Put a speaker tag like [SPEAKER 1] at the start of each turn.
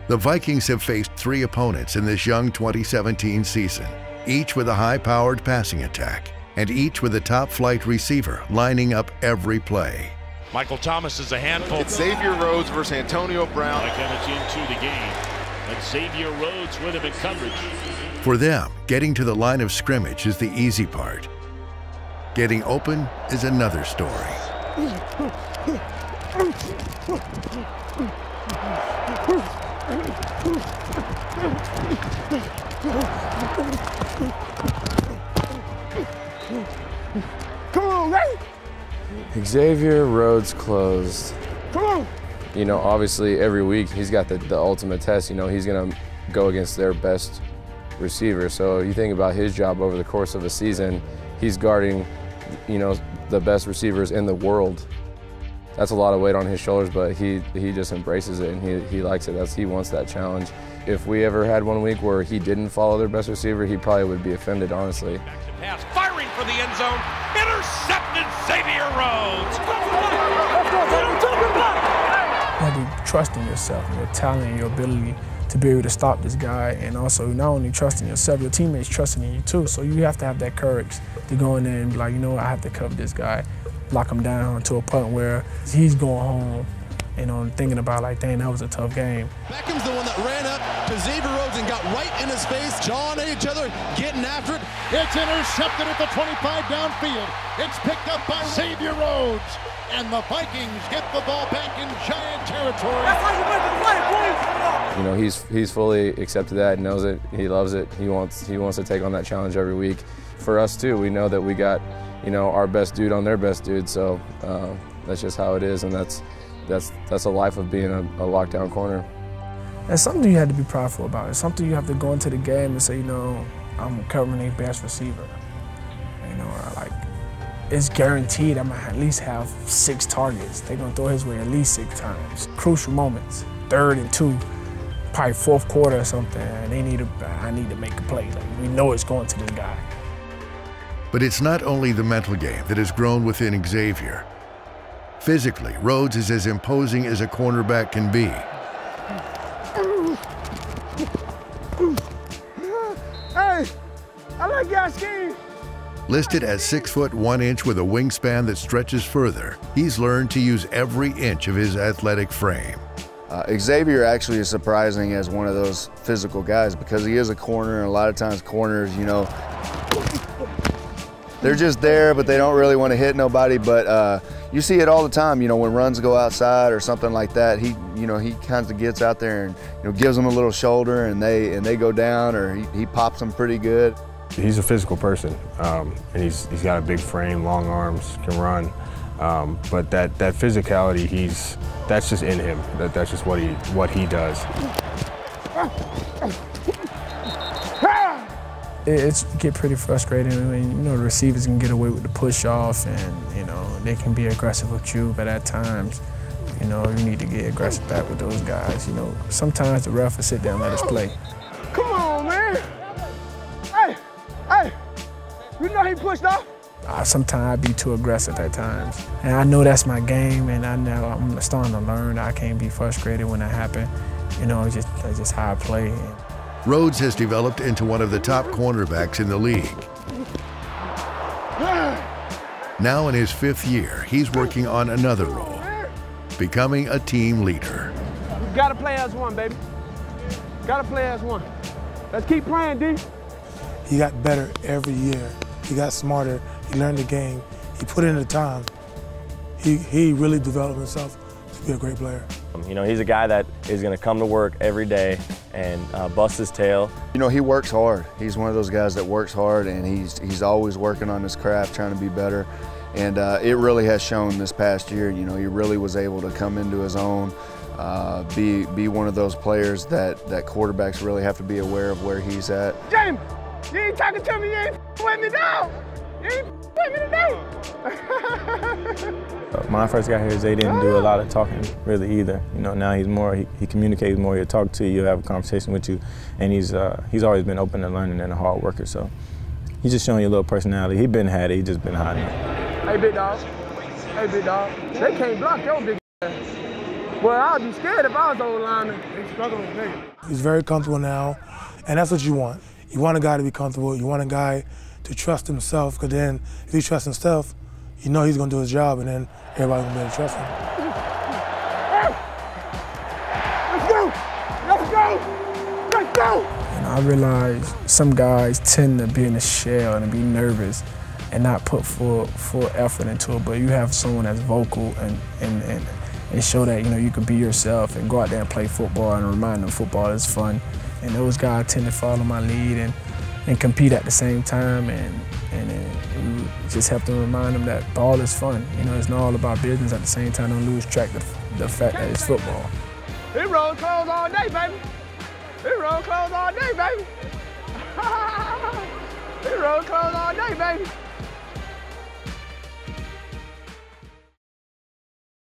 [SPEAKER 1] The Vikings have faced 3 opponents in this young 2017 season, each with a high-powered passing attack, and each with a top-flight receiver lining up every play.
[SPEAKER 2] Michael Thomas is a handful.
[SPEAKER 3] It's Xavier Rhodes versus Antonio Brown.
[SPEAKER 4] Like that, it's into the game. But Xavier Rhodes with him in coverage.
[SPEAKER 1] For them, getting to the line of scrimmage is the easy part. Getting open is another story.
[SPEAKER 5] Come on, man!
[SPEAKER 6] Xavier Rhodes closed.
[SPEAKER 5] Come on!
[SPEAKER 6] You know, obviously every week he's got the ultimate test. You know, he's going to go against their best receiver. So you think about his job over the course of a season, he's guarding, you know, the best receivers in the world. That's a lot of weight on his shoulders, but he just embraces it and he likes it. He wants that challenge. If we ever had one week where he didn't follow their best receiver, he probably would be offended, honestly.
[SPEAKER 2] Back to pass, firing for the end zone, intercepted Xavier Rhodes.
[SPEAKER 5] You have to trust in yourself, your talent, and your ability to be able to stop this guy, and also not only trusting yourself, your teammates trusting in you too. So you have to have that courage to go in there and be like, you know what, I have to cover this guy, lock him down to a point where he's going home, you know, thinking about like, dang, that was a tough game.
[SPEAKER 7] Beckham's the one that ran up to Xavier Rhodes and got right in his face, jawing at each other, getting after it.
[SPEAKER 8] It's intercepted at the 25 downfield. It's picked up by Xavier Rhodes. And the Vikings get the ball back in Giant territory.
[SPEAKER 5] That's how you make the play, boys!
[SPEAKER 6] You know, he's fully accepted that, knows it, he loves it. He wants to take on that challenge every week. For us too, we know that we got, you know, our best dude on their best dude, so that's just how it is, and that's a life of being a lockdown corner.
[SPEAKER 5] It's something you have to be prideful about. It's something you have to go into the game and say, you know, I'm covering their best receiver. You know, like, it's guaranteed I'm gonna at least have 6 targets. They're gonna throw his way at least 6 times. Crucial moments, 3rd and 2, probably 4th quarter or something, and I need to make a play. Like, we know it's going to this guy.
[SPEAKER 1] But it's not only the mental game that has grown within Xavier. Physically, Rhodes is as imposing as a cornerback can be.
[SPEAKER 5] Hey, I like your scheme.
[SPEAKER 1] Listed as 6 foot 1 inch with a wingspan that stretches further, he's learned to use every inch of his athletic frame.
[SPEAKER 9] Xavier actually is surprising as one of those physical guys because he is a corner, and a lot of times corners, you know, they're just there, but they don't really want to hit nobody. But you see it all the time, you know, when runs go outside or something like that. He kind of gets out there and, you know, gives them a little shoulder, and they go down, or he pops them pretty good.
[SPEAKER 10] He's a physical person, and he's got a big frame, long arms, can run. But that physicality, that's just in him. That's just what he does.
[SPEAKER 5] It get pretty frustrating when, you know, the receivers can get away with the push off, and, you know, they can be aggressive with you, but at times, you know, you need to get aggressive back with those guys. You know, sometimes the ref will sit down and let us play. Come on, man. Hey, you know he pushed off? Sometimes I be too aggressive at times. And I know that's my game, and I know I'm starting to learn I can't be frustrated when that happens. You know, it's just how I play.
[SPEAKER 1] Rhodes has developed into one of the top cornerbacks in the league. Now in his 5th year, he's working on another role, becoming a team leader.
[SPEAKER 5] You gotta play as one, baby. Gotta play as one. Let's keep playing, D.
[SPEAKER 11] He got better every year. He got smarter. He learned the game. He put in the time. He really developed himself to be a great player.
[SPEAKER 12] You know, he's a guy that is going to come to work every day and bust his tail.
[SPEAKER 9] You know, he works hard. He's one of those guys that works hard, and he's always working on his craft, trying to be better. And it really has shown this past year. You know, he really was able to come into his own, be one of those players that quarterbacks really have to be aware of where he's at.
[SPEAKER 5] James, you ain't talking to me. You ain't with me now. You ain't with me today.
[SPEAKER 13] When I first got here, Zay didn't do a lot of talking really either. You know, now he's more, he communicates more, he'll talk to you, he'll have a conversation with you, and he's always been open to learning and a hard worker, so he's just showing you a little personality. He's been had it, he's just been hiding it.
[SPEAKER 5] Hey, big dog. Hey, big dog, they can't block your big ass. Well, I'd be scared if I was old lineman. They struggling with me. He's very comfortable now, and that's what you want. You want a guy to be comfortable. You want a guy to trust himself, because then if he trusts himself, you know he's going to do his job, and then everybody's going to be able to trust him. Let's go! Let's go! Let's go! And I realize some guys tend to be in a shell and be nervous and not put full effort into it, but you have someone that's vocal and show that, you know, you can be yourself and go out there and play football and remind them football is fun. And those guys tend to follow my lead and compete at the same time, and you just have to remind them that ball is fun. You know, it's not all about business. At the same time, don't lose track of the fact that it's football. We roll clothes all day, baby. We roll clothes all day, baby. We roll clothes all day, baby.